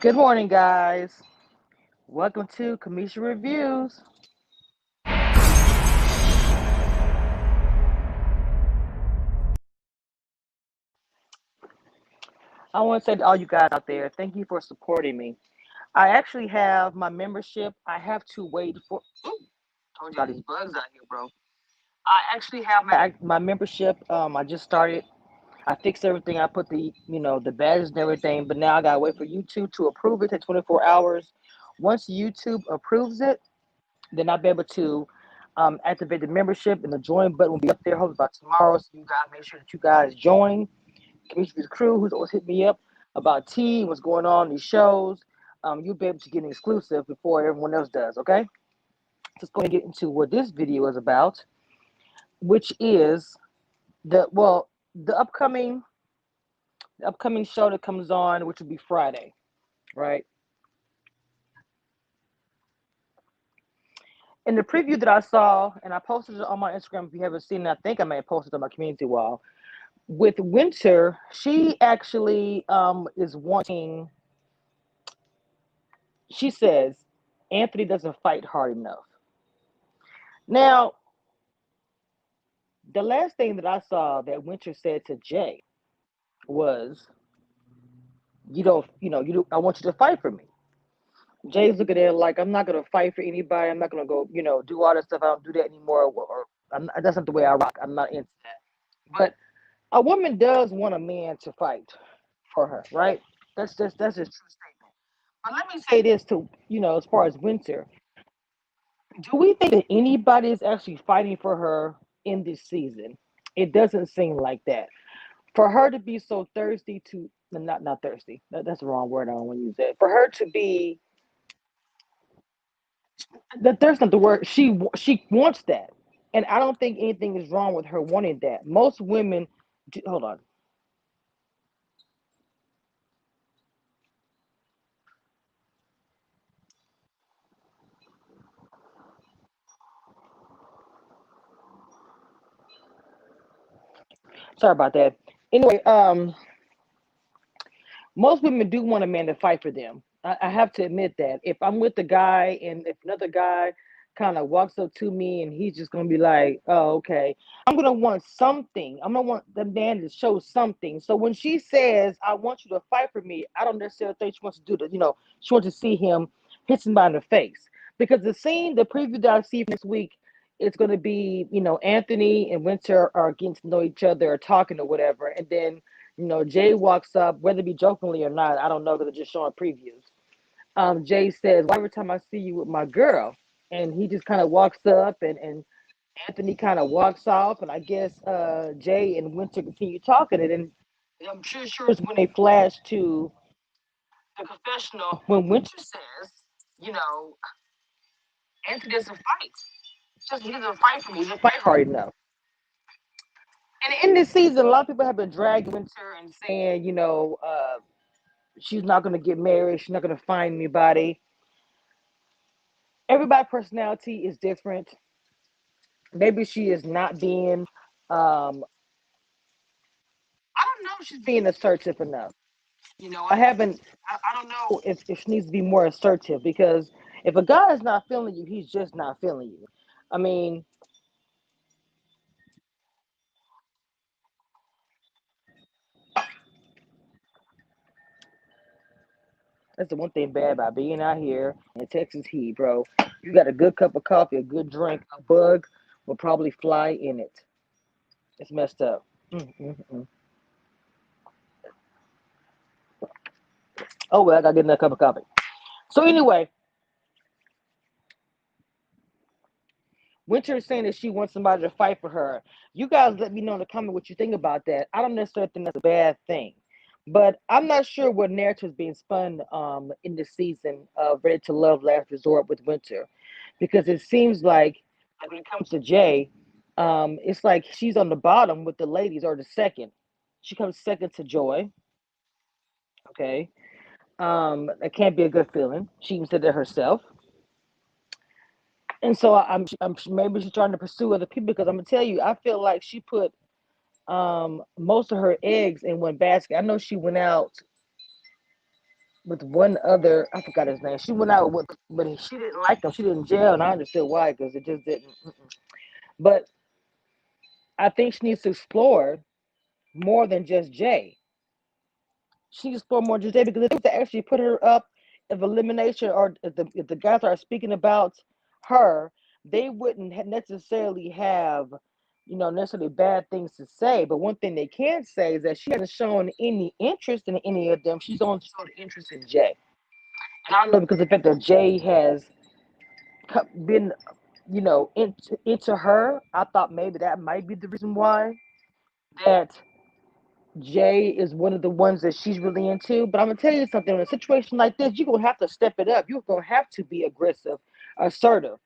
Good morning, guys. Welcome to Kamisha Reviews. I want to say to all you guys out there, thank you for supporting me. I actually have my membership. I have to wait for. Ooh, told y'all these bugs out here, bro. I actually have my membership. I just started. I fixed everything. I put the badges and everything. But now I gotta wait for YouTube to approve it. Take 24 hours. Once YouTube approves it, then I'll be able to activate the membership, and the join button will be up there hopefully by tomorrow. So you guys make sure that you guys join. Commissioner's crew, who's always hit me up about tea, what's going on, these shows. You'll be able to get an exclusive before everyone else does, okay? Just going to get into what this video is about, which is the upcoming show that comes on, which will be Friday, right? In the preview that I saw, and I posted it on my Instagram if you haven't seen it, I think I may have posted it on my community wall. With Wynter, she actually is wanting, she says, Anthony doesn't fight hard enough. Now, the last thing that I saw that Wynter said to Jay was, I want you to fight for me. Jay's looking at it like, I'm not going to fight for anybody. I'm not going to go, do all that stuff. I don't do that anymore. That's not the way I rock. I'm not into that. But a woman does want a man to fight for her, right? That's just true statement. But let me say this to, as far as Wynter, do we think that anybody is actually fighting for her in this season? It doesn't seem like that. For her to be so thirsty to, not thirsty, that's the wrong word. I don't want to use that. For her to be, that there's not the word. She wants that, and I don't think anything is wrong with her wanting that. Most women, hold on. Sorry about that. Anyway, most women do want a man to fight for them. I have to admit that. If I'm with a guy and if another guy kind of walks up to me and he's just gonna be like, "Oh, okay," I'm gonna want something. I'm gonna want the man to show something. So when she says, "I want you to fight for me," I don't necessarily think she wants to do that. She wants to see him hit somebody in the face, because the preview that I see for next week, it's gonna be, Anthony and Wynter are getting to know each other or talking or whatever, and then Jay walks up, whether it be jokingly or not, I don't know because they're just showing previews. Jay says, "Well, every time I see you with my girl," and he just kind of walks up, and Anthony kind of walks off, and I guess Jay and Wynter continue talking, and then I'm sure it's when they flash to the confessional when Wynter says, you know, Anthony doesn't fight. Just he doesn't fight for me. He doesn't fight hard enough. And in this season, a lot of people have been dragging Wynter and saying, she's not going to get married. She's not going to find anybody. Everybody's personality is different. Maybe she is not being, I don't know if she's being assertive enough. I haven't, I don't know if she needs to be more assertive, because if a guy is not feeling you, he's just not feeling you. I mean, that's the one thing bad about being out here in Texas heat, bro. You got a good cup of coffee, a good drink, a bug will probably fly in it. It's messed up. Mm-mm-mm. Oh, well, I got to get another cup of coffee. So, anyway, Wynter is saying that she wants somebody to fight for her. You guys let me know in the comment what you think about that. I don't necessarily think that's a bad thing. But I'm not sure what narrative is being spun in this season of Ready to Love Last Resort with Wynter. Because it seems like when it comes to Jay, it's like she's on the bottom with the ladies, or the second. She comes second to Joy. Okay. That can't be a good feeling. She even said that herself. And so I'm maybe she's trying to pursue other people, because I'm gonna tell you, I feel like she put most of her eggs in one basket. I know she went out with one other. I forgot his name. She went out with, but she didn't like him. She didn't jail, and I understood why because it just didn't. But I think she needs to explore more than just Jay. She needs to explore more than Jay because if they actually put her up of elimination, or if the guys are speaking about her, they wouldn't necessarily have, necessarily bad things to say. But one thing they can say is that she hasn't shown any interest in any of them. She's only shown interest in Jay. And I don't know because the fact that Jay has been, into her, I thought maybe that might be the reason why that Jay is one of the ones that she's really into. But I'm gonna tell you something. In a situation like this, you're gonna have to step it up. You're gonna have to be aggressive, assertive,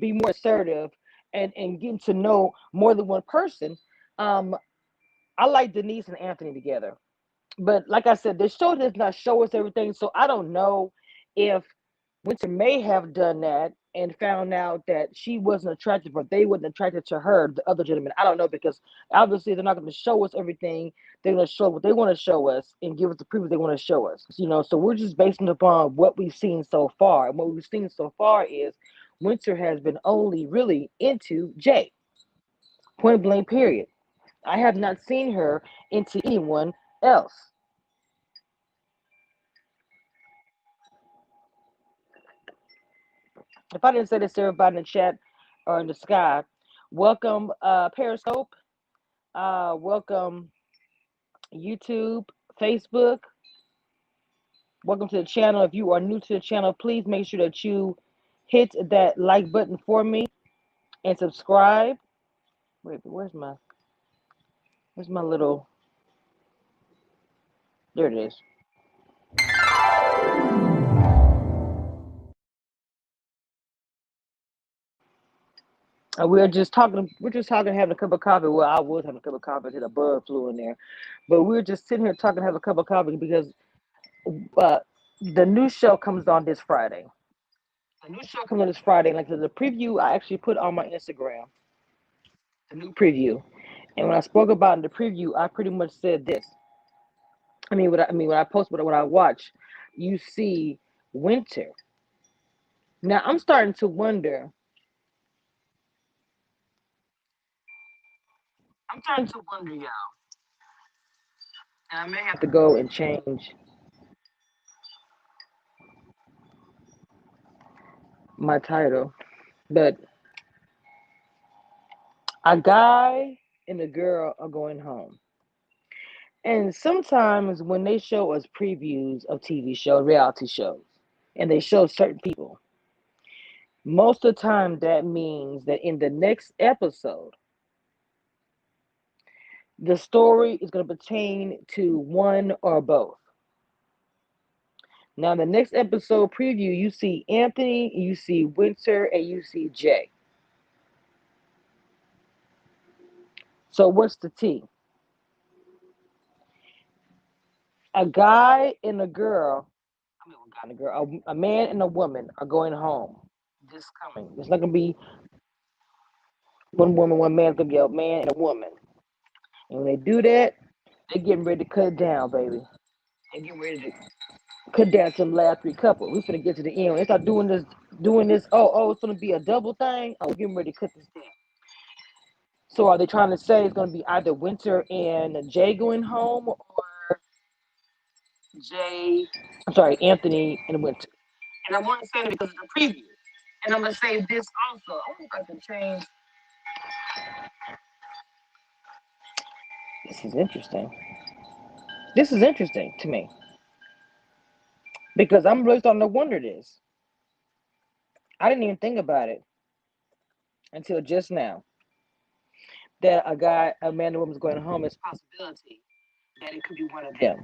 be more assertive, and getting to know more than one person. Um, I like Denise and Anthony together. But like I said, the show does not show us everything, so I don't know if Winter may have done that and found out that she wasn't attractive or they wasn't attracted to her, the other gentleman. I don't know because obviously they're not going to show us everything. They're going to show what they want to show us and give us the proof they want to show us. So we're just basing upon what we've seen so far. And what we've seen so far is Winter has been only really into Jay. Point blank, period. I have not seen her into anyone else. If I didn't say this to everybody in the chat or in the sky, welcome Periscope, welcome YouTube, Facebook, welcome to the channel. If you are new to the channel, please make sure that you hit that like button for me and subscribe. Wait, where's my little, there it is. We're just talking, having a cup of coffee. Well, I was having a cup of coffee until the bug flew in there. But we're just sitting here talking, have a cup of coffee because uh, the new show comes on this Friday. The new show comes on this Friday. Like the preview, I actually put on my Instagram, the new preview. And when I spoke about in the preview, I pretty much said this. When I post what I watch, you see Winter. Now I'm starting to wonder. I'm starting to wonder, y'all. And I may have to go and change my title. But a guy and a girl are going home. And sometimes when they show us previews of TV shows, reality shows, and they show certain people, most of the time that means that in the next episode, the story is going to pertain to one or both. Now, in the next episode preview, you see Anthony, you see Winter, and you see Jay. So, what's the T? A guy and a girl, I mean, a guy and a girl, a man and a woman are going home. This coming. It's not going to be one woman, one man. It's going to be a man and a woman. And when they do that, they're getting ready to cut it down, baby. They're getting ready to cut down to the last three couple. We're gonna get to the end. When they start doing this. Oh, it's gonna be a double thing. Oh, we're getting ready to cut this down. So are they trying to say it's gonna be either Winter and Jay going home, or Jay? I'm sorry, Anthony and Winter. And I want to say that because of the preview. And I'm gonna say this also. I wonder if I can change. This is interesting. This is interesting to me because I'm really starting to wonder this. I didn't even think about it until just now that a man and woman's going home is a possibility that it could be one of them.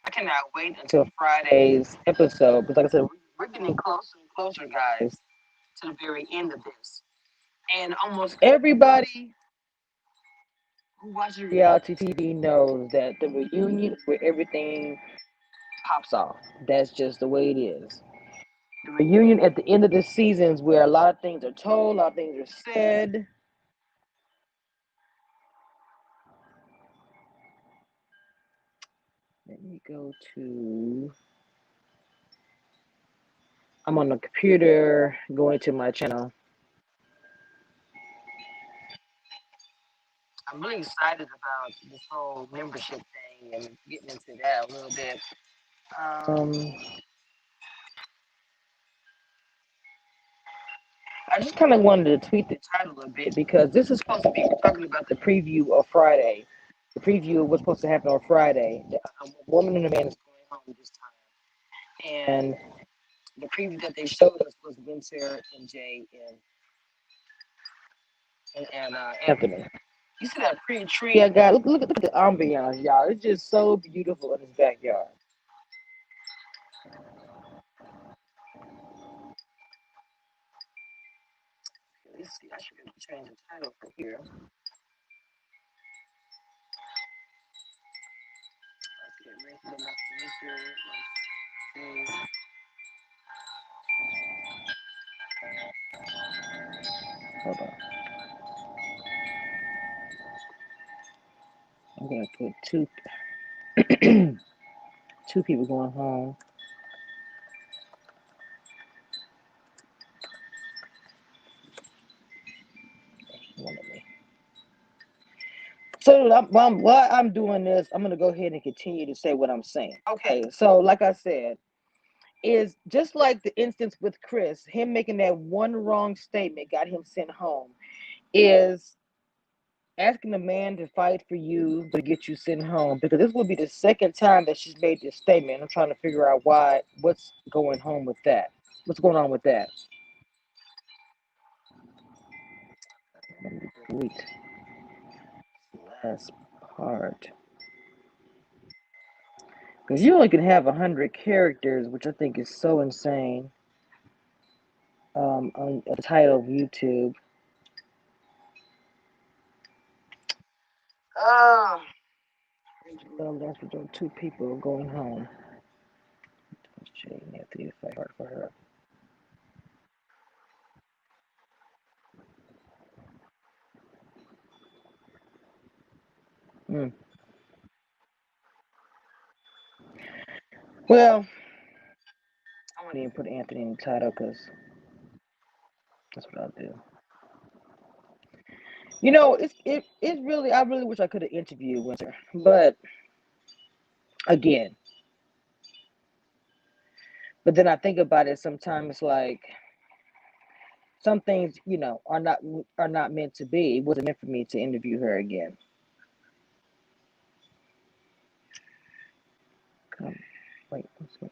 I cannot wait until Friday's episode because, like I said, we're getting closer and closer, guys, to the very end of this. And almost everybody who watches reality TV knows that the reunion is where everything pops off. That's just the way it is. The reunion at the end of the seasons where a lot of things are told, a lot of things are said. Let me go to. I'm on the computer going to my channel. I'm really excited about this whole membership thing and getting into that a little bit. Um, I just kind of wanted to tweak the title a bit because this is supposed to be talking about the preview of Friday. The preview of what's supposed to happen on Friday. A woman and a man is going home this time. And the preview that they showed us was Wynter and Jay and Anthony. You see that pretty tree I got? Look at the ambiance, y'all. It's just so beautiful in his backyard. Let's see. I should be able to change the title from here. Hold on. I'm gonna put two people going home. So while I'm doing this, I'm gonna go ahead and continue to say what I'm saying. Okay, so like I said, is just like the instance with Chris, him making that one wrong statement got him sent home. Is asking a man to fight for you to get you sent home because this will be the second time that she's made this statement. I'm trying to figure out what's going home with that. What's going on with that? Let me delete last part because you only can have 100 characters, which I think is so insane. On the title of YouTube. Ah, love that's for two people going home. Anthony fight hard for her. Mm. Well, I wouldn't even put Anthony in the title because that's what I'll do. You know, it's really I really wish I could have interviewed Wynter, but again, but then I think about it. Sometimes, like some things, are not meant to be. It wasn't meant for me to interview her again. Come, wait, let's go.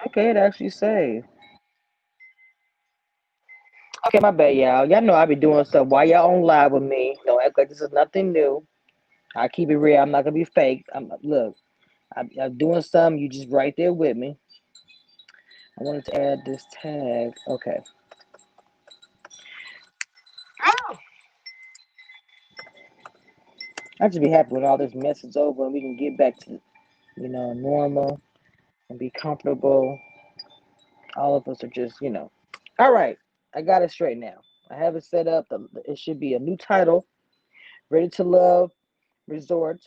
Okay, it actually saved. Okay, my bad, y'all. Y'all know I be doing stuff while y'all on live with me. Don't act like this is nothing new. I keep it real. I'm not gonna be fake. Look. I'm doing something. You just right there with me. I wanted to add this tag. Okay. I just be happy when all this mess is over and we can get back to normal and be comfortable. All of us are just All right. I got it straight now. I have it set up. It should be a new title. Ready to Love Resort.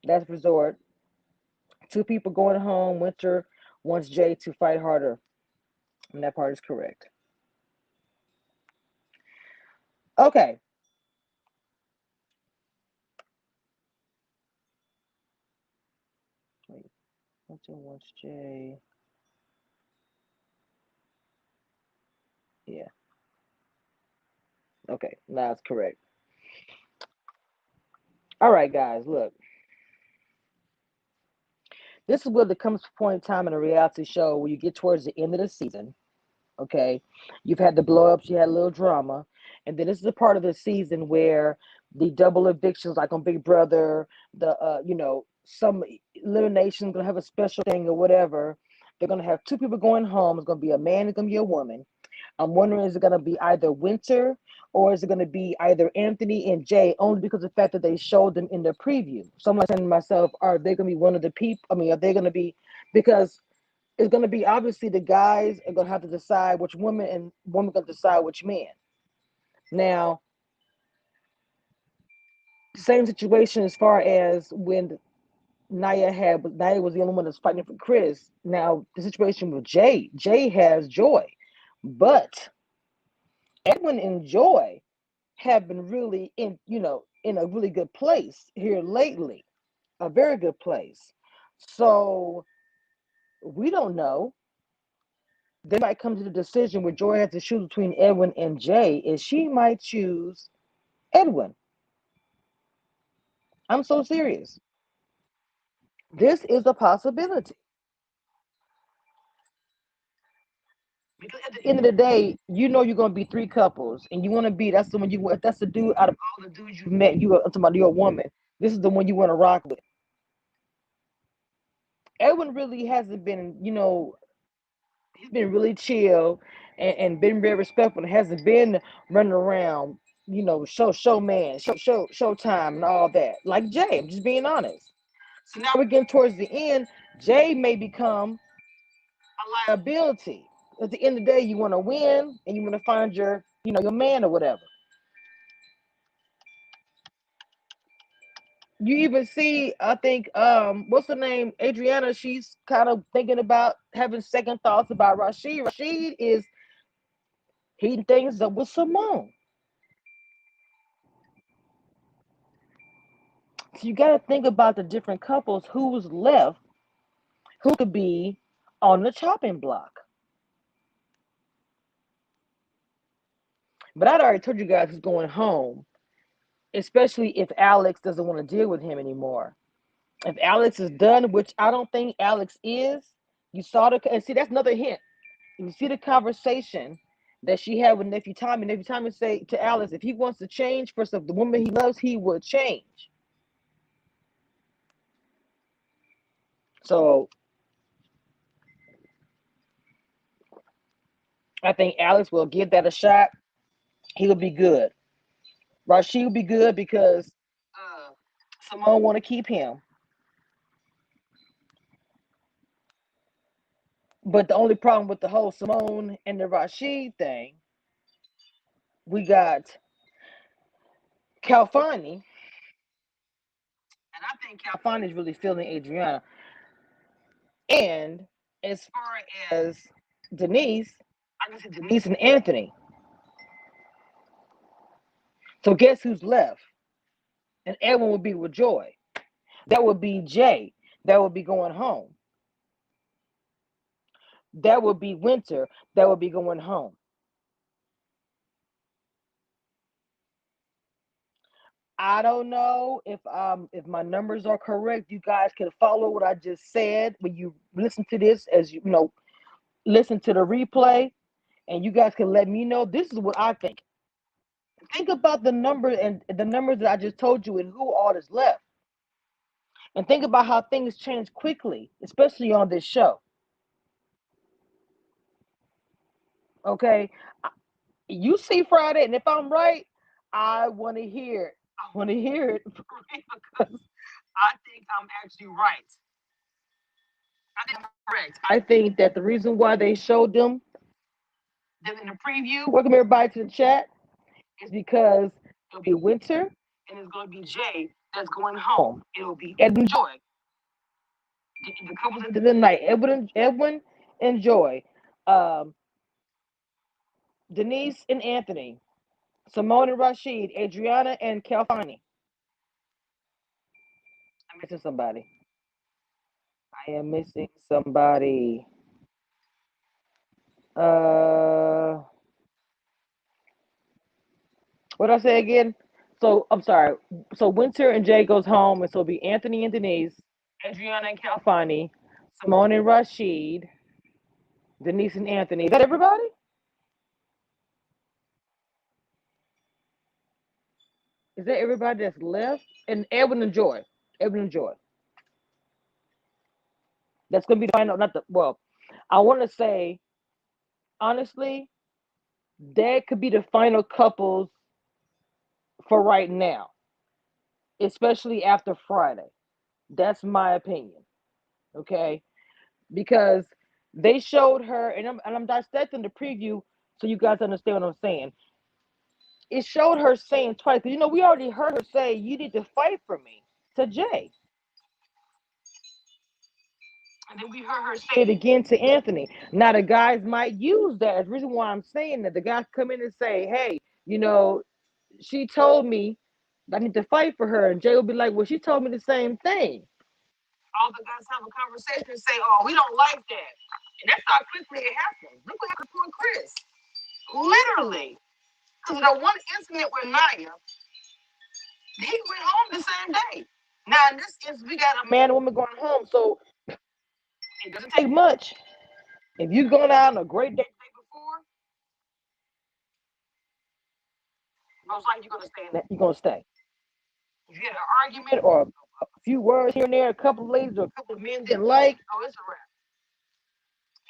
That's Resort. Two people going home. Wynter wants Jay to fight harder. And that part is correct. Okay. Wait. Wynter wants Jay. Yeah. Okay. Now it's correct. All right, guys. Look. This is where there comes a point in time in a reality show where you get towards the end of the season. Okay, you've had the blow ups, you had a little drama, and then this is a part of the season where the double evictions like on Big Brother, the some elimination gonna have a special thing or whatever. They're gonna have two people going home. It's gonna be a man, it's gonna be a woman. I'm wondering, is it gonna be either Winter or is it gonna be either Anthony and Jay, only because of the fact that they showed them in the preview. So I'm like saying to myself, are they gonna be one of the people? I mean, are they gonna be, because it's gonna be obviously the guys are gonna have to decide which woman, and women gonna decide which man. Now, same situation as far as when Naya was the only one that's fighting for Chris. Now the situation with Jay has Joy, but Edwin and Joy have been really in a really good place here lately, a very good place. So we don't know. They might come to the decision where Joy has to choose between Edwin and Jay, and she might choose Edwin. I'm so serious. This is a possibility. Because at the end of the day, you're gonna be three couples, and you want to be, that's the one you want. That's the dude out of all the dudes you've met. I'm talking about, you're a woman. This is the one you want to rock with. Edwin really hasn't been, he's been really chill and been very respectful. And hasn't been running around, show man, show time and all that. Like Jay, I'm just being honest. So now we're getting towards the end. Jay may become a liability. At the end of the day, you want to win and you want to find your man or whatever. You even see, I think, what's her name, Adriana. She's kind of thinking about having second thoughts about Rashid. Rashid is heating things up with Simone. So you got to think about the different couples who's left, who could be on the chopping block. But I'd already told you guys who's going home, especially if Alex doesn't want to deal with him anymore. If Alex is done, which I don't think Alex is, you saw and see, that's another hint. You see the conversation that she had with Nephew Tommy. Nephew Tommy say to Alex, if he wants to change for the woman he loves, he will change. So I think Alex will give that a shot. He'll be good. Rashid will be good because Simone want to keep him. But the only problem with the whole Simone and the Rashid thing, we got Calfani, and I think Calfani is really feeling Adriana. And as far as Denise, I can see Denise and Anthony. So guess who's left? And Edwin would be with Joy. That would be Jay. That would be going home. That would be Winter. That would be going home. I don't know if my numbers are correct. You guys can follow what I just said when you listen to this, as listen to the replay, and you guys can let me know. This is what I think. Think about the number and the numbers that I just told you and who all is left. And think about how things change quickly, especially on this show. Okay. You see Friday, and if I'm right, I want to hear it. I want to hear it for real, because I think I'm actually right. I think I'm correct. I think that the reason why they showed them in the preview, welcome everybody to the chat, is because it'll be Winter and it's going to be Jay that's going home. It'll be Edwin Joy. The couples into the night. Edwin and Joy. Um, Denise and Anthony. Simone and Rashid. Adriana and Calfani. I'm missing somebody. I am missing somebody. Uh, what did I say again? So I'm sorry. So Winter and Jay goes home, and so it'll be Anthony and Denise, Adriana and Calfani, Simone and Rashid, Denise and Anthony. Is that everybody? Is that everybody that's left? And Edwin and Joy. Edwin and Joy. That's gonna be the final. Not the well. I want to say honestly, that could be the final couples for right now, especially after Friday. That's my opinion. Okay, because they showed her, and I'm dissecting the preview so you guys understand what I'm saying. It showed her saying twice, because we already heard her say, "You need to fight for me," to Jay. And then we heard her say it again to Anthony. Now the guys might use that as the reason why I'm saying that. The guys come in and say, "Hey, she told me I need to fight for her," and Jay will be like, "Well, she told me the same thing." All the guys have a conversation and say, "Oh, we don't like that," and that's how quickly it happens. Look what happened to Chris. Literally, because the one incident with Naya, he went home the same day. Now in this instance, we got a man and woman going home, so it doesn't take much. If you're going out on a great date the day before, most likely you're gonna stay in that. You're gonna stay. If you had an argument or a few words here and there, a couple of ladies or a couple of men didn't like, oh, it's a wrap.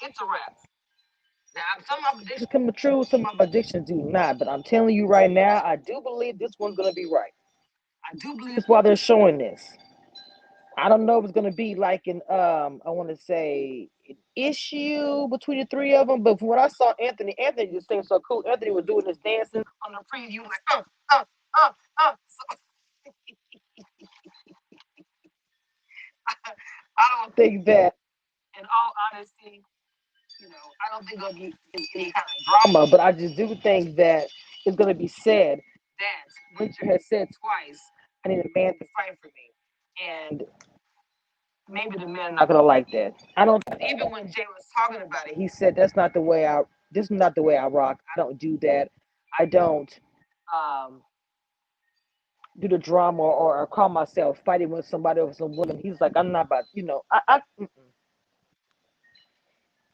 It's a wrap. Now, some of my predictions come true, some of my predictions do not. But I'm telling you right now, I do believe this one's gonna be right. I do believe that's why they're showing this. I don't know if it's gonna be like an I want to say an issue between the three of them, but from what I saw, Anthony just seemed so cool. Anthony was doing this dancing on the preview, like uh. So, I don't think that, in all honesty, I don't think there'll be any kind of drama, but I just do think that it's going to be said that Wynter has said twice, "I need a man to fight for me," and maybe the men are not going to like that. I don't. Even when Jay was talking about it, he said, "That's not the way I. This is not the way I rock. I don't do that. I don't um, do the drama or call myself fighting with somebody over some woman." He's like, "I'm not about.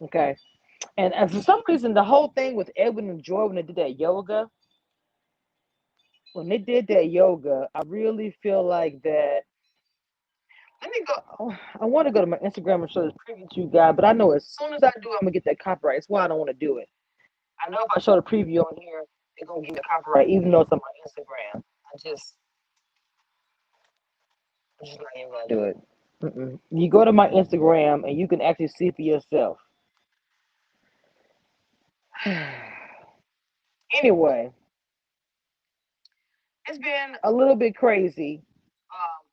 Okay." And for some reason, the whole thing with Edwin and Joy when they did that yoga, I really feel like that. Let me go. Oh, I want to go to my Instagram and show this preview to you guys, but I know as soon as I do, I'm gonna get that copyright. That's why I don't want to do it. I know if I show the preview on here, they're gonna give me copyright, even though it's on my Instagram. I'm just not even gonna do it. You go to my Instagram and you can actually see for yourself. Anyway, it's been a little bit crazy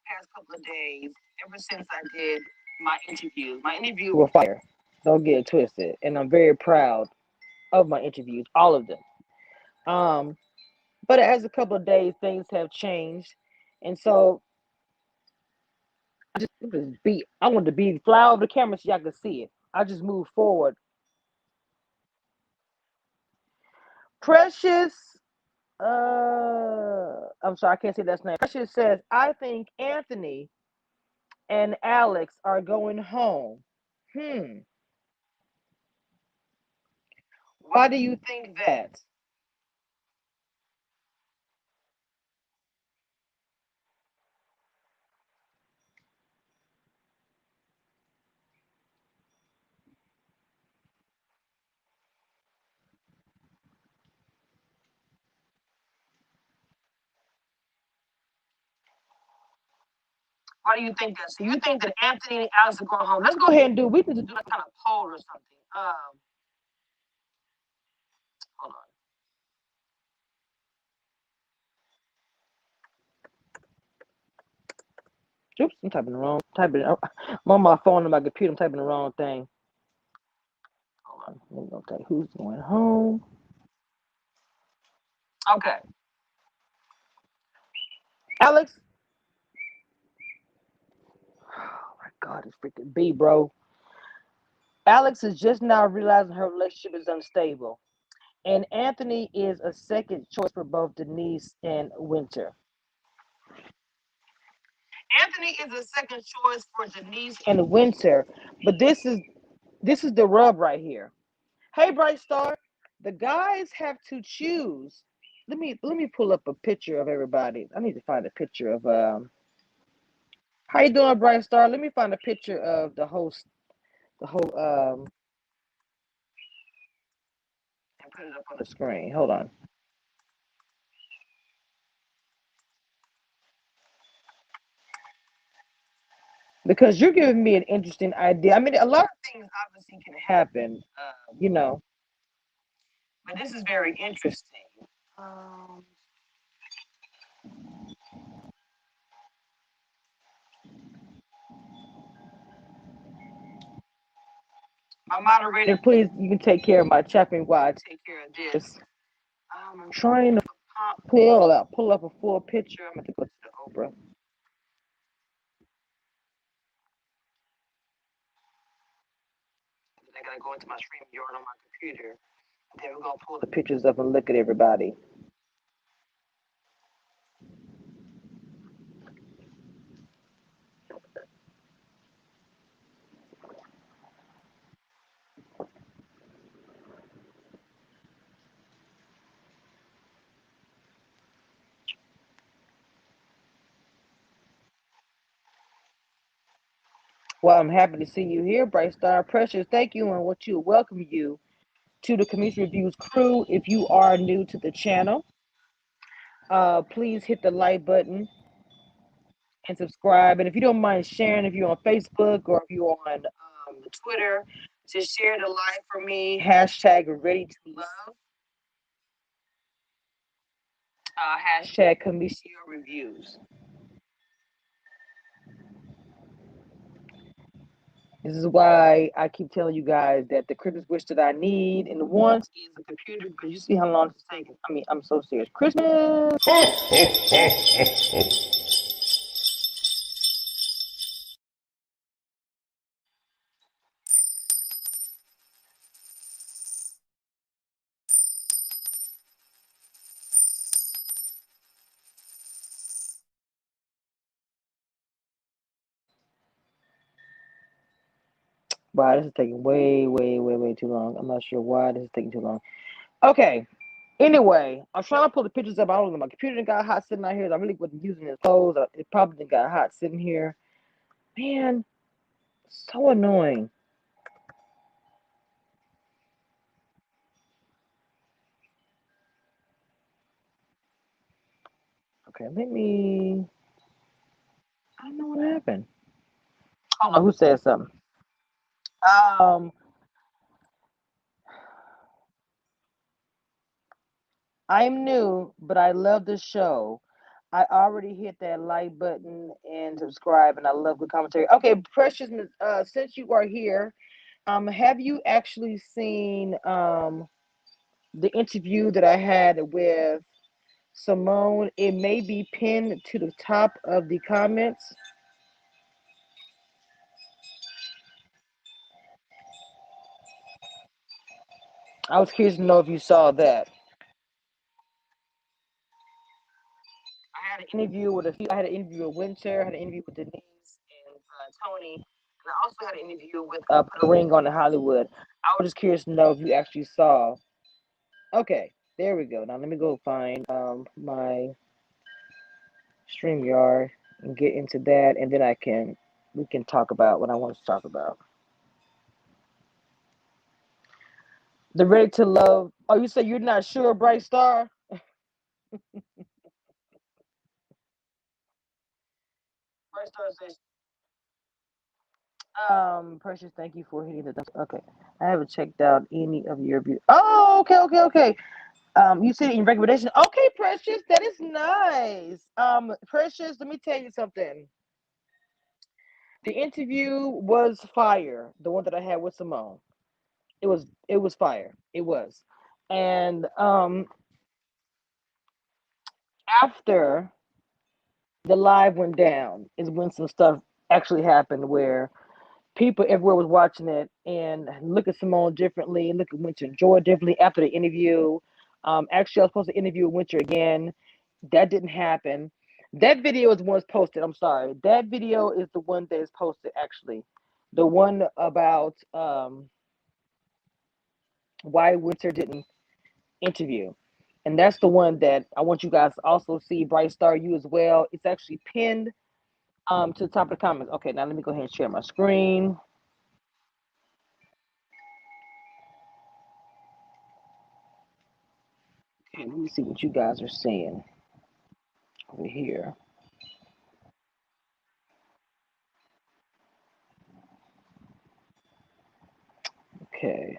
past couple of days ever since I did my interviews. My interviews were fire. Don't get it twisted. And I'm very proud of my interviews, all of them. Um, but as a couple of days, things have changed. And so I wanted to be fly over the camera so y'all could see it. I just moved forward. Precious, I'm sorry, I can't say that's name. Precious says, "I think Anthony and Alex are going home." Hmm. Why do you think that? Why do you think that? So you think that Anthony and Alex are going home? Let's go ahead and we need to do like kind of poll or something. Hold on. Oops, I'm typing the wrong. I'm on my phone and my computer. I'm typing the wrong thing. Hold on. Okay, who's going home? Okay, Alex. Oh my God, it's freaking B, bro. Alex is just now realizing her relationship is unstable, and Anthony is a second choice for both Denise and Wynter. Anthony is a second choice for Denise and Wynter, but this is the rub right here. Hey, Bright Star, the guys have to choose let me pull up a picture of everybody. I need to find a picture of how you doing, Bright Star? Let me find a picture of the host, the whole and put it up on the screen. Hold on. Because you're giving me an interesting idea. I mean, a lot of things obviously can happen, you know, but this is very interesting. Um, my moderator, please, you can take care of my chapping while I take care of this. I'm trying to pull up a full picture. I'm going to go to the Oprah. I got to go into my stream yard on my computer. Then we're going to pull the pictures up and look at everybody. Well, I'm happy to see you here, Bright Star. Precious, thank you, and what you welcome you to the Community Reviews crew. If you are new to the channel, please hit the like button and subscribe. And if you don't mind sharing, if you're on Facebook or if you're on Twitter, just share the live for me. Hashtag ready to love. Hashtag Commisio Reviews. This is why I keep telling you guys that the Christmas wish that I need and want is a computer, because you see how long it's taking. I mean, I'm so serious. Christmas! Wow, this is taking way too long. I'm not sure why this is taking too long. Okay. Anyway, I'm trying to pull the pictures up. I don't know. My computer done got hot sitting out here. I really wasn't using it clothes. It probably done got hot sitting here. Man, so annoying. Okay, let me. I don't know what happened. I don't know who said something. Um, I'm new, but I love the show. I already hit that like button and subscribe, and I love the commentary. Okay, Precious, since you are here, have you actually seen the interview that I had with Simone? It may be pinned to the top of the comments. I was curious to know if you saw that. I had an interview with a few. I had an interview with Wynter. I had an interview with Denise and Tony, and I also had an interview with Put a Ring on in Hollywood. I was just curious to know if you actually saw. Okay, there we go. Now let me go find my StreamYard and get into that, and then we can talk about what I want to talk about. The Ready to Love. Oh, you say you're not sure, Bright Star? Bright Star says, Precious, thank you for hitting the thumbs. Okay, I haven't checked out any of your views. Oh, okay. You said in recommendation. Okay, Precious, that is nice. Precious, let me tell you something. The interview was fire. The one that I had with Simone. It was fire. It was. And after the live went down is when some stuff actually happened where people everywhere was watching it and look at Simone differently, look at Winter Joy differently after the interview. Actually, I was supposed to interview Winter again. That didn't happen. That video is the one that's posted. I'm sorry. That video is the one that is posted, actually. The one about why Winter didn't interview. And that's the one that I want you guys to also see. Bright Star, you as well. It's actually pinned to the top of the comments. Okay, now let me go ahead and share my screen. Okay, let me see what you guys are saying over here. Okay.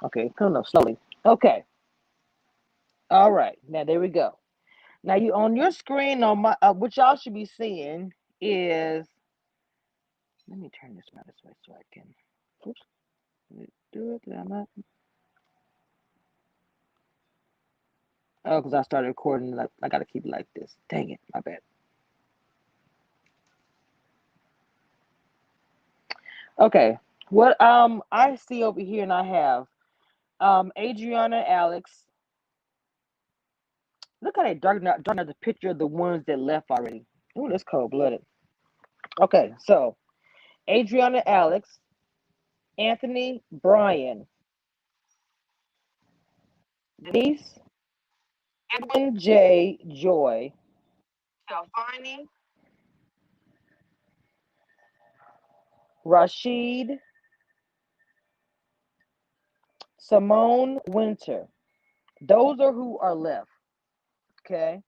Okay, coming up slowly. Okay. All right. Now there we go. Now you on your screen on my what y'all should be seeing is, let me turn this around this way so I can, oops, did it do it? Did I not? Oh, because I started recording. Like I gotta keep it like this. Dang it, my bad. Okay. What I see over here, and I have Adriana, Alex. Look how they darken out the picture of the ones that left already. Oh, that's cold blooded. Okay, so Adriana, Alex, Anthony, Brian, Denise, Edwin, J, Joy, Salfani, Rashid, Simone, Winter. Those are who are left. Okay.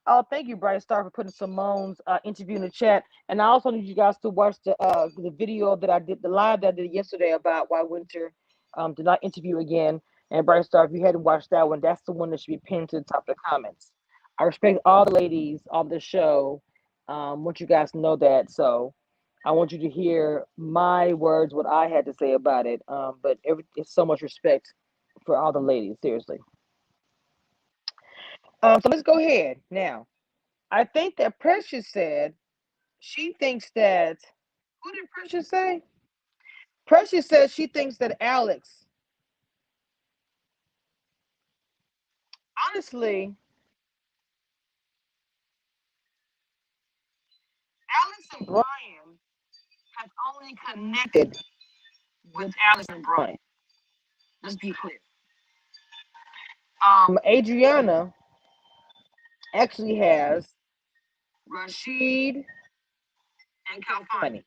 Oh, thank you, Bright Star, for putting Simone's interview in the chat. And I also need you guys to watch the video that I did, the live that I did yesterday about why Winter did not interview again. And Bright Star, if you hadn't watched that one, that's the one that should be pinned to the top of the comments. I respect all the ladies on the show. Want you guys to know that. So I want you to hear my words, what I had to say about it. It's so much respect for all the ladies, seriously. So let's go ahead now. I think that Precious said she thinks that, who did Precious say? Precious says she thinks that Alex, honestly, Alex and Brian have only connected with Alex and Brian. Let's be clear. Adriana actually has Rashid and Kalfani.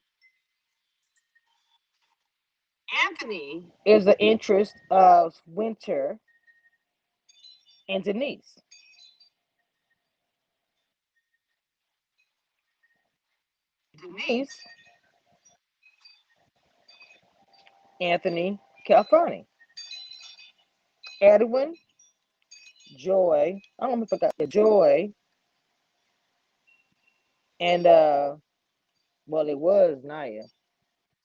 Anthony is the interest of Winter and Denise. Denise, Anthony, Kalfani. Edwin, Joy. I don't know if I got the Joy. And well, it was Naya.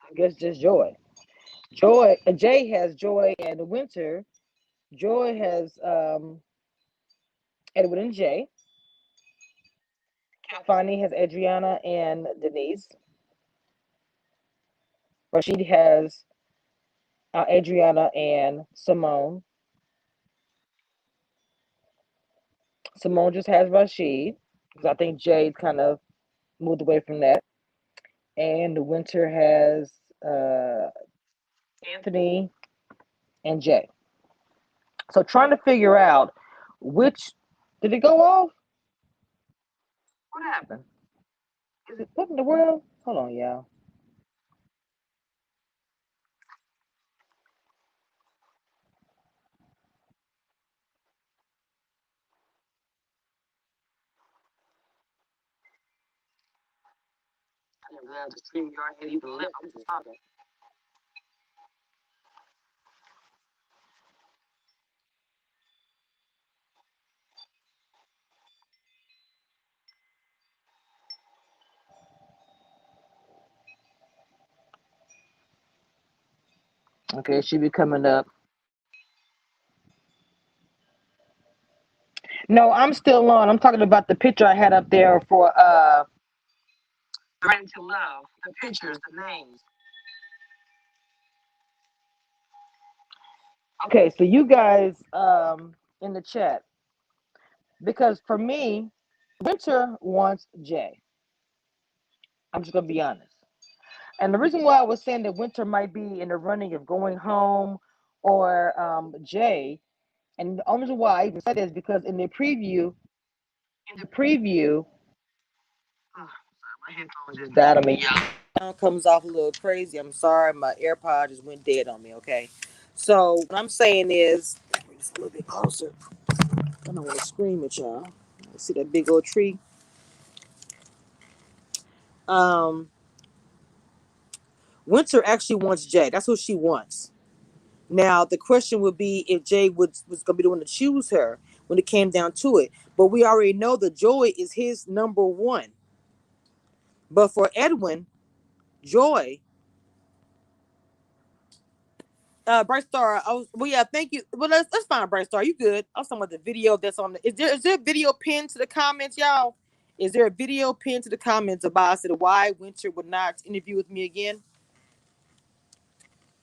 I guess just Joy. Joy. Jay has Joy and Winter. Joy has Edwin and Jay. Kalfani has Adriana and Denise. Rashid has Adriana and Simone. Simone just has Rashid because I think Jade kind of moved away from that. And Winter has Anthony and Jay. So trying to figure out which, did it go off? What happened? Is it, what in the world? Hold on, y'all. I didn't realize the stream yard had even left. I'm just talking. Okay, it should be coming up. No, I'm still on. I'm talking about the picture I had up there for Learning to Love. The pictures, the names. Okay, so you guys in the chat, because for me, Winter wants Jay. I'm just gonna be honest. And the reason why I was saying that Winter might be in the running of going home or Jay, and the only reason why I even said this is because in the preview, my headphones just died on me. Sound comes off a little crazy. I'm sorry, my AirPod just went dead on me. Okay, so what I'm saying is, just a little bit closer. I don't want to scream at y'all. See that big old tree? Um, Winter actually wants Jay. That's what she wants. Now the question would be if Jay was going to be the one to choose her when it came down to it. But we already know the Joy is his number one. But for Edwin, Joy, Bright Star. Well, yeah, thank you. Well, let's find Bright Star. You good? I was talking about the video that's on. Is there a video pinned to the comments, y'all? Is there a video pinned to the comments about I said why Winter would not interview with me again,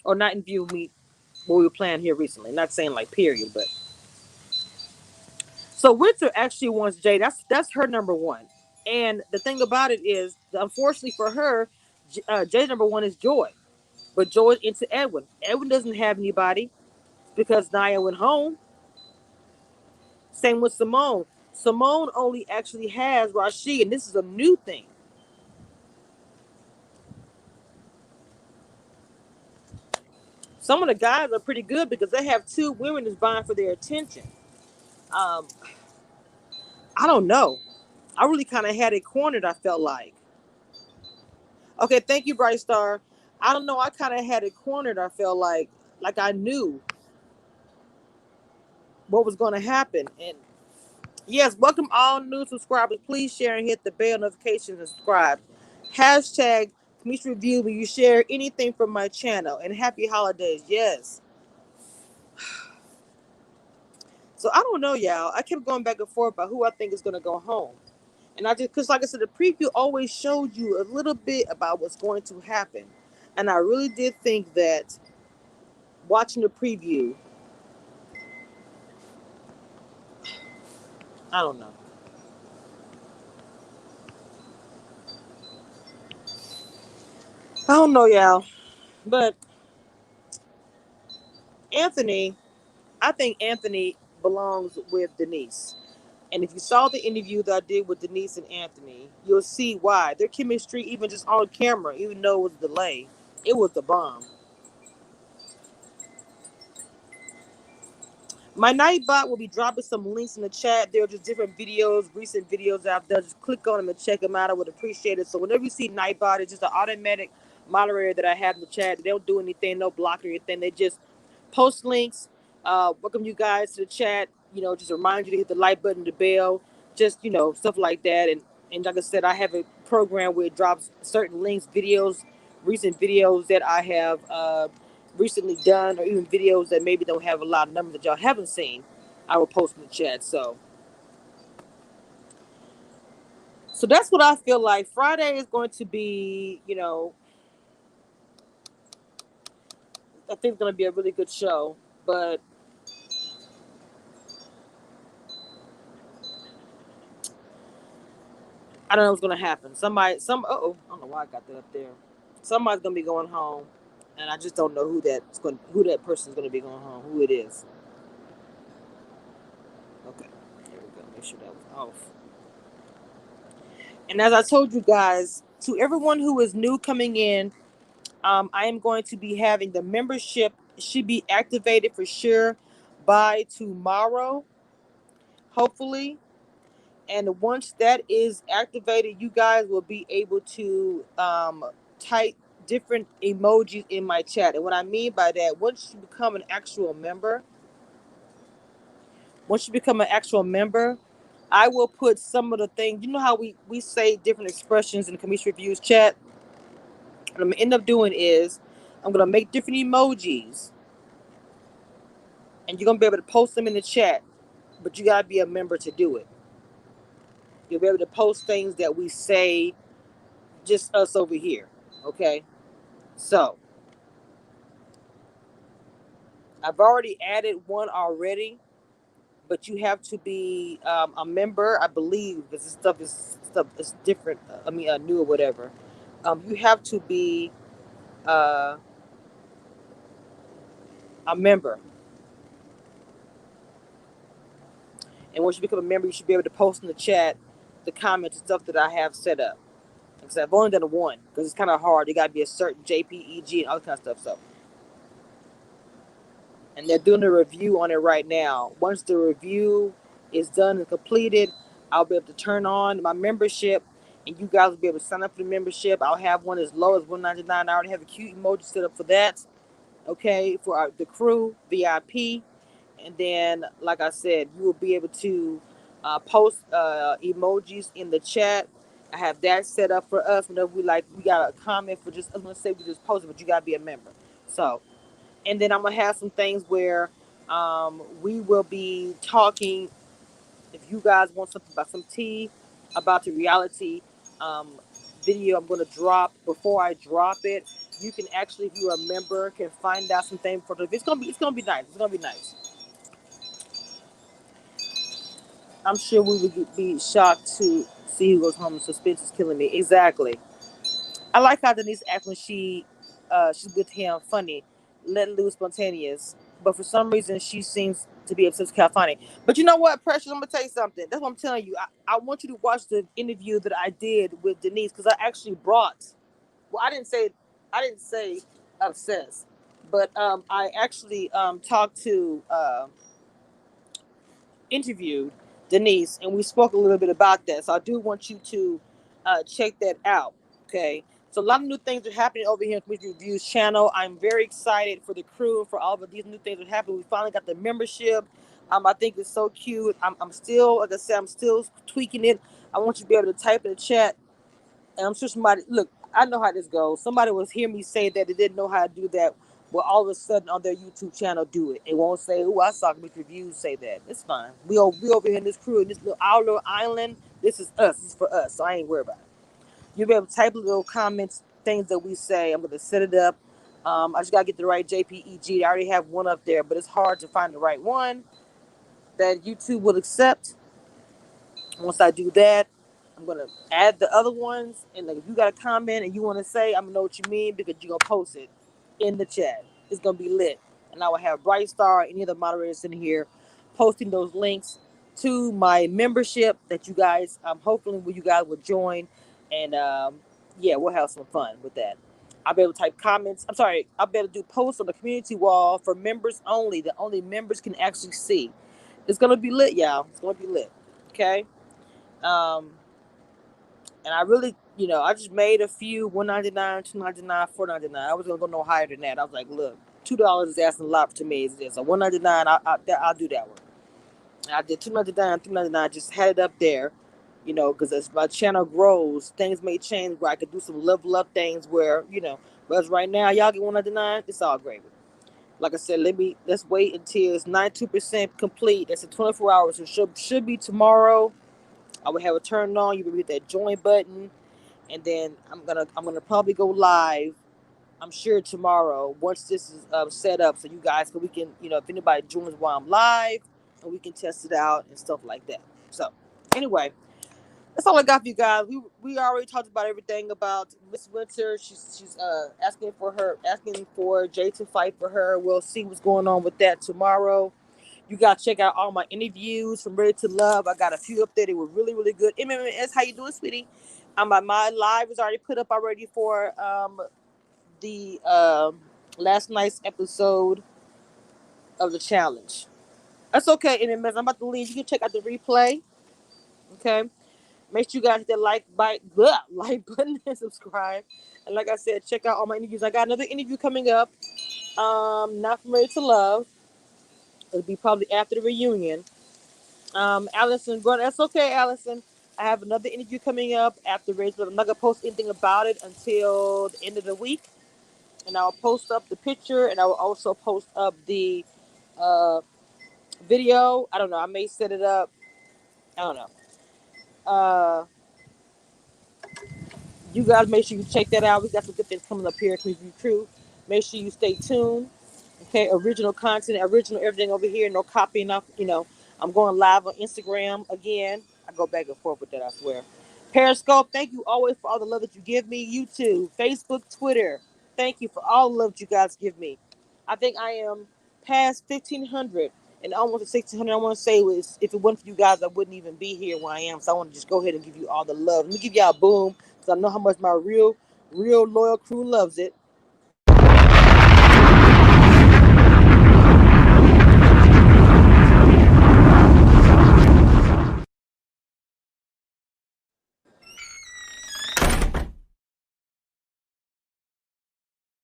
or not interview me what we were playing here recently? Not saying like period, but so Winter actually wants Jay. That's her number one. And the thing about it is, unfortunately for her, Jay's number one is Joy, but Joy is into Edwin. Edwin doesn't have anybody because Naya went home. Same with Simone. Simone only actually has Rashid, and this is a new thing. Some of the guys are pretty good because they have two women that's vying for their attention. Um, I don't know. I really kind of had it cornered. I felt like. Okay, thank you, Bright Star. I don't know. I kind of had it cornered. I felt like I knew what was going to happen. And yes, welcome all new subscribers. Please share and hit the bell notifications and subscribe. Hashtag Kamish Review when you share anything from my channel. And happy holidays. Yes. So I don't know, y'all. I kept going back and forth about who I think is going to go home. And I just, because like I said, the preview always showed you a little bit about what's going to happen. And I really did think that watching the preview, I don't know. I don't know, y'all. But Anthony, I think Anthony belongs with Denise. And if you saw the interview that I did with Denise and Anthony, you'll see why. Their chemistry, even just on camera, even though it was a delay, it was the bomb. My Nightbot will be dropping some links in the chat. There are just different videos, recent videos out there. Just click on them and check them out. I would appreciate it. So whenever you see Nightbot, it's just an automatic moderator that I have in the chat. They don't do anything, no blocking or anything. They just post links. Welcome you guys to the chat. Just remind you to hit the like button, the bell, just stuff like that. And like I said, I have a program where it drops certain links, videos, recent videos that I have recently done, or even videos that maybe don't have a lot of numbers that y'all haven't seen. I will post in the chat. So that's what I feel like. Friday is going to be, I think it's going to be a really good show. But I don't know what's gonna happen. I don't know why I got that up there. Somebody's gonna be going home, and I just don't know who that person's gonna be going home, who it is. Okay, here we go. Make sure that was off. And as I told you guys, to everyone who is new coming in, I am going to be having the membership should be activated for sure by tomorrow, hopefully. And once that is activated, you guys will be able to type different emojis in my chat. And what I mean by that, once you become an actual member, I will put some of the things. You know how we say different expressions in the Kamish Reviews chat? What I'm gonna end up doing is I'm gonna make different emojis, and you're gonna be able to post them in the chat. But you gotta be a member to do it. You'll be able to post things that we say, just us over here. Okay. So I've already added one already, but you have to be a member, I believe, because this stuff is different. I mean, new or whatever. You have to be uh, a member, and once you become a member, you should be able to post in the chat the comments and stuff that I have set up. Because I've only done one because it's kind of hard. You got to be a certain JPEG and all that kind of stuff. So, and they're doing a review on it right now. Once the review is done and completed, I'll be able to turn on my membership, and you guys will be able to sign up for the membership. I'll have one as low as $1.99. I already have a cute emoji set up for that. Okay, for the crew VIP, and then like I said, you will be able to post emojis in the chat. I have that set up for us whenever we got a comment for just, I was gonna say we just post it, but you gotta be a member. So, and then I'm gonna have some things where we will be talking. If you guys want something about some tea about the reality um, video I'm gonna drop, before I drop it, you can actually, if you're a member, can find out some things for the. It's gonna be nice. It's gonna be nice. I'm sure we would be shocked to see who goes home. And suspense is killing me. Exactly. I like how Denise acts when she's with him, funny, let loose, spontaneous. But for some reason, she seems to be obsessed with California. But you know what, Precious? I'm gonna tell you something. That's what I'm telling you. I want you to watch the interview that I did with Denise because I actually brought. Well, I didn't say obsessed, but I actually talked to interviewed Denise, and we spoke a little bit about that. So I do want you to check that out. Okay. So a lot of new things are happening over here on Community Reviews channel. I'm very excited for the crew and for all of these new things that happen. We finally got the membership. I think it's so cute. I'm still, like I said, I'm still tweaking it. I want you to be able to type in the chat, and I'm sure somebody look. I know how this goes. Somebody will hear me say that they didn't know how to do that. Well, all of a sudden on their YouTube channel, do it. It won't say, "Oh, I saw Community Reviews say that." It's fine. We over here in this crew in this little our little island. This is us. This is for us. So I ain't worried about it. You'll be able to type little comments, things that we say. I'm gonna set it up. I just gotta get the right JPEG. I already have one up there, but it's hard to find the right one that YouTube will accept. Once I do that, I'm gonna add the other ones, and like if you got a comment and you want to say, I'm gonna know what you mean because you're gonna post it in the chat. It's gonna be lit, and I will have Bright Star, any of the moderators in here, posting those links to my membership that you guys, hopefully, you guys will join, and yeah, we'll have some fun with that. I'll be able to type comments. I'm sorry, I'll be able to do posts on the community wall for members only. That only members can actually see. It's gonna be lit, y'all. It's gonna be lit. Okay. Um, and I really, I just made a few $1.99, $2.99, $4.99. I was gonna go no higher than that. I was like, look, $2 is asking a lot to me. So $1.99, I'll do that one. And I did $2.99, $3.99. Just had it up there, because as my channel grows, things may change where I could do some level up things where, whereas right now y'all get $1.99, it's all gravy. Like I said, let's wait until it's 92% complete. That's in 24 hours. So should be tomorrow. I will have it turned on. You will hit that join button, and then I'm gonna probably go live. I'm sure tomorrow once this is set up, so you guys we can if anybody joins while I'm live, and we can test it out and stuff like that. So anyway, that's all I got for you guys. We already talked about everything about Miss Winter. She's asking for Jay to fight for her. We'll see what's going on with that tomorrow. You gotta check out all my interviews from Ready to Love. I got a few up there. They were really, really good. MMS, how you doing, sweetie? My live is already put up already for the last night's episode of the challenge. That's okay, MMS. I'm about to leave. You can check out the replay. Okay. Make sure you guys hit that like button and subscribe. And like I said, check out all my interviews. I got another interview coming up. Not from Ready to Love. It'll be probably after the reunion. Allison, that's okay, Allison. I have another interview coming up after race, but I'm not gonna post anything about it until the end of the week. And I'll post up the picture, and I will also post up the uh, video. I don't know. I may set it up. I don't know. Uh, you guys make sure you check that out. We got some good things coming up here at Review Crew. Make sure you stay tuned. Okay, original content, original everything over here. No copying off. I'm going live on Instagram again. I go back and forth with that, I swear. Periscope, thank you always for all the love that you give me. YouTube, Facebook, Twitter, thank you for all the love that you guys give me. I think I am past 1,500 and almost at 1,600. I want to say was if it wasn't for you guys, I wouldn't even be here where I am. So I want to just go ahead and give you all the love. Let me give y'all a boom because I know how much my real loyal crew loves it.